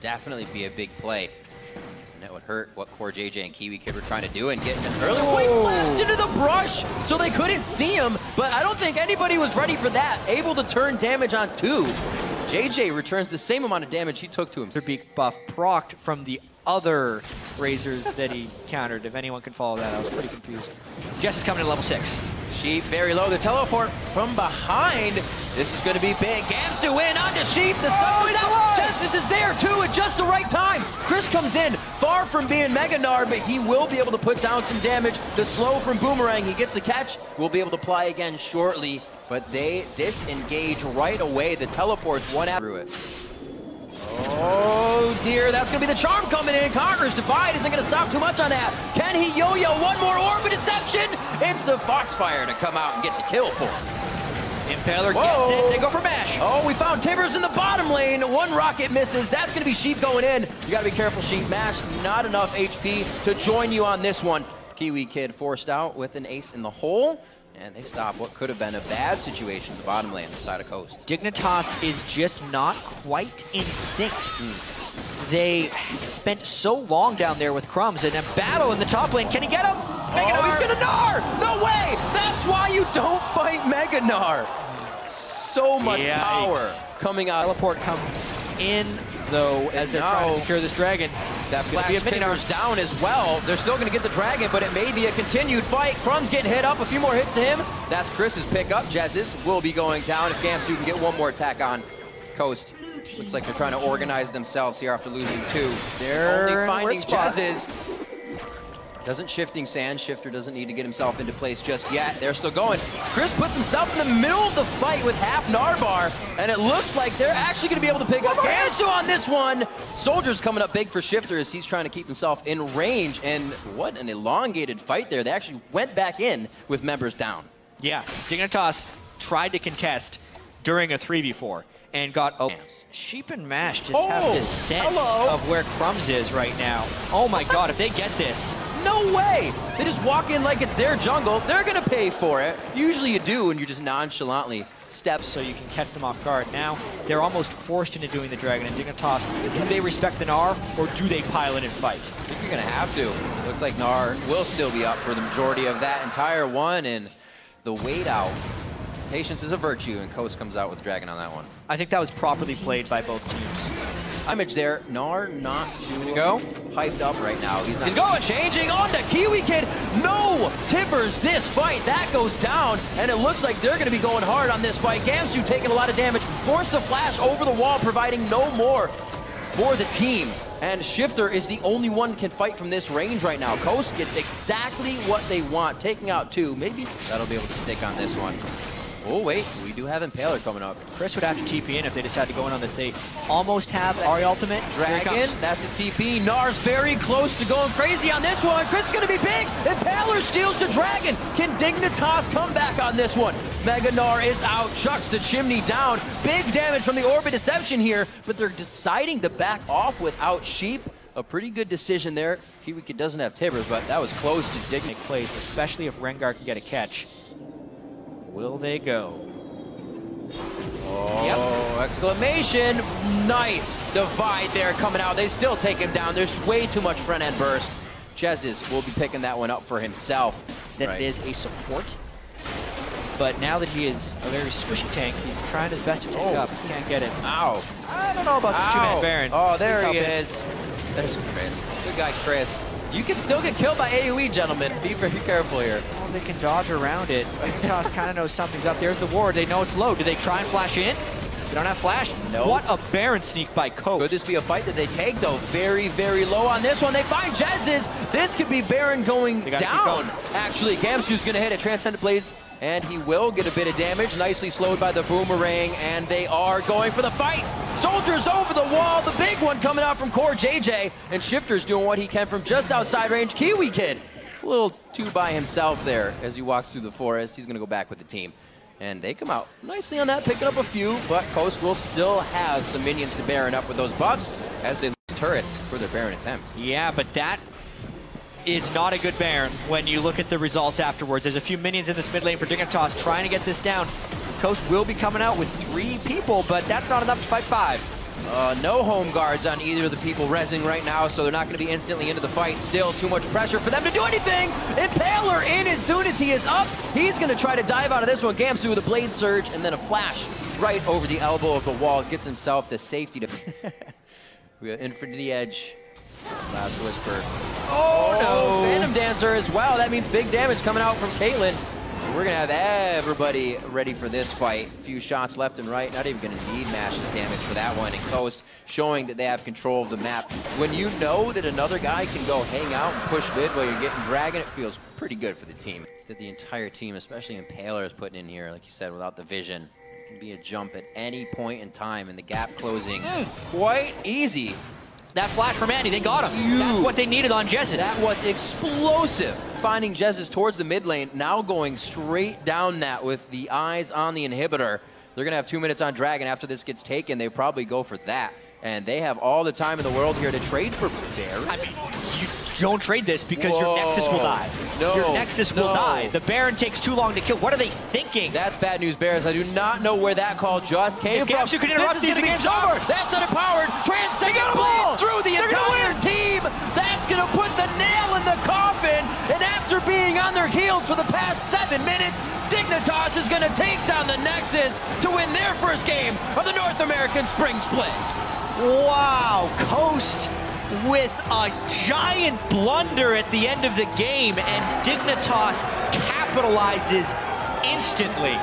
definitely be a big play. And that would hurt what CoreJJ and KiWiKiD were trying to do and get an early quick blast into the brush so they couldn't see him, but I don't think anybody was ready for that. Able to turn damage on 2. JJ returns the same amount of damage he took to him. Their beak buff procced from the other razors that he countered. If anyone can follow that, I was pretty confused. Jess is coming to level 6. Sheep very low. The teleport from behind. This is going to be big. Gamsu in onto Sheep. The stun is out. Jesiz is there too at just the right time. Cris comes in, far from being Mega Gnar, but he will be able to put down some damage. The slow from Boomerang, he gets the catch. We'll be able to apply again shortly, but they disengage right away. The teleports one out through it. Oh dear, that's going to be the charm coming in. Conqueror's Divide isn't going to stop too much on that. Can he yo-yo one more orb of deception? It's the Foxfire to come out and get the kill for him. Impaler gets it, they go for mash. Oh, we found Tibbers in the bottom lane. One rocket misses. That's going to be Sheep going in. You got to be careful, Sheep. Mash, not enough HP to join you on this one. KiWiKiD forced out with an ace in the hole. And they stop what could have been a bad situation at the bottom lane, the side of Coast. Dignitas is just not quite in sync. They spent so long down there with Crumbzz and a battle in the top lane. Can he get him? Mega Gnar! He's gonna Gnar! No way! That's why you don't fight Mega Gnar. So much power coming out. Teleport comes in, though, as they're trying to secure this dragon. That flash Gnar's down as well. They're still going to get the dragon, but it may be a continued fight. Crumbzz getting hit up, a few more hits to him. That's Chris's pickup. Jesiz will be going down if Gamsu can get one more attack on Coast. Looks like they're trying to organize themselves here after losing 2. They're only finding Jesiz. Doesn't Shifting Sand. Shifter doesn't need to get himself into place just yet. They're still going. Cris puts himself in the middle of the fight with half Narbar, and it looks like they're actually going to be able to pick up Gamsu on this one. Soldier's coming up big for Shifter as he's trying to keep himself in range, and what an elongated fight there. They actually went back in with members down. Yeah, Dignitas tried to contest during a 3v4 and got Sheep and Mash just have this sense of where Crumbzz is right now. Oh my god, if they get this. No way! They just walk in like it's their jungle. They're gonna pay for it. Usually you do, and you just nonchalantly step so you can catch them off guard. Now, they're almost forced into doing the dragon. And Dignitas, do they respect the Gnar, or do they pile in and fight? I think you're gonna have to. Looks like Gnar will still be up for the majority of that entire one, and the wait out. Patience is a virtue, and Coast comes out with Dragon on that one. I think that was properly played by both teams. Image there. Gnar not too hyped up right now. He's going! Changing on to KiWiKiD. No! Tibbers this fight. That goes down, and it looks like they're going to be going hard on this fight. Gamsu taking a lot of damage. Forced the flash over the wall, providing no more for the team. And Shifter is the only one who can fight from this range right now. Coast gets exactly what they want, taking out 2. Maybe that'll be able to stick on this one. Oh, wait, we do have Impaler coming up. Cris would have to TP in if they decide to go in on this. They almost have Ahri ultimate. Dragon, that's the TP. Gnar's very close to going crazy on this one. Cris is going to be big. Impaler steals the Dragon. Can Dignitas come back on this one? Mega Gnar is out, chucks the chimney down. Big damage from the Orb of Deception here, but they're deciding to back off without Sheep. A pretty good decision there. KiWiKiD doesn't have Tibbers, but that was close to Dignitas. Plays, especially if Rengar can get a catch. Will they go? Oh, exclamation. Nice divide there coming out. They still take him down. There's way too much front end burst. Jesiz will be picking that one up for himself. That it is a support. But now that he is a very squishy tank, he's trying his best to take it up. He can't get it. Ow. I don't know about this two-man Baron. Oh, there he is. There's Cris. Good guy, Cris. You can still get killed by AoE, gentlemen. Be very careful here. Oh, they can dodge around it. Dignitas kind of knows something's up. There's the ward. They know it's low. Do they try and flash in? They don't have flash? No. What a Baron sneak by Coast. Could this be a fight that they take, though? Very, very low on this one. They find Jesiz. This could be Baron going down. Actually, Gamsu's going to hit it. Transcendent Blades, and he will get a bit of damage. Nicely slowed by the Boomerang, and they are going for the fight. Soldiers over the wall. The big one coming out from CoreJJ, and Shifter's doing what he can from just outside range. KiWiKiD, a little too by himself there as he walks through the forest. He's going to go back with the team. And they come out nicely on that, picking up a few, but Coast will still have some minions to Baron up with those buffs as they lose turrets for their Baron attempt. Yeah, but that is not a good Baron when you look at the results afterwards. There's a few minions in this mid lane for Dignitas trying to get this down. Coast will be coming out with 3 people, but that's not enough to fight 5. No home guards on either of the people rezzing right now, so they're not going to be instantly into the fight. Still too much pressure for them to do anything. Impaler in as soon as he is up. He's going to try to dive out of this one. Gamsu with a blade surge and then a flash right over the elbow of the wall. Gets himself the safety to... We got Infinity Edge. Last Whisper. Oh, no. Phantom Dancer as well. That means big damage coming out from Caitlyn. We're going to have everybody ready for this fight. A few shots left and right. Not even going to need Mash's damage for that one. And Coast showing that they have control of the map. When you know that another guy can go hang out and push mid while you're getting Dragon, it feels pretty good for the team. That the entire team, especially Impaler, is putting in here, like you said, without the vision. It can be a jump at any point in time, and the gap closing quite easy. That flash from Andy, they got him. That's what they needed on Jesiz. That was explosive. Finding Jesiz towards the mid lane, now going straight down that with the eyes on the inhibitor. They're gonna have 2 minutes on Dragon. After this gets taken, they probably go for that. And they have all the time in the world here to trade for Baron. I mean, you don't trade this because your Nexus will die. No, your Nexus will die. The Baron takes too long to kill. What are they thinking? That's bad news, Bears. I do not know where that call just came from. Gamsu can interrupt these, the game's over. That's not empowered. Transcendent bleeds through the entire team. That's going to put the nail in the coffin. And after being on their heels for the past 7 minutes, Dignitas is going to take down the Nexus to win their first game of the North American Spring Split. Wow, Coast with a giant blunder at the end of the game, and Dignitas capitalizes instantly.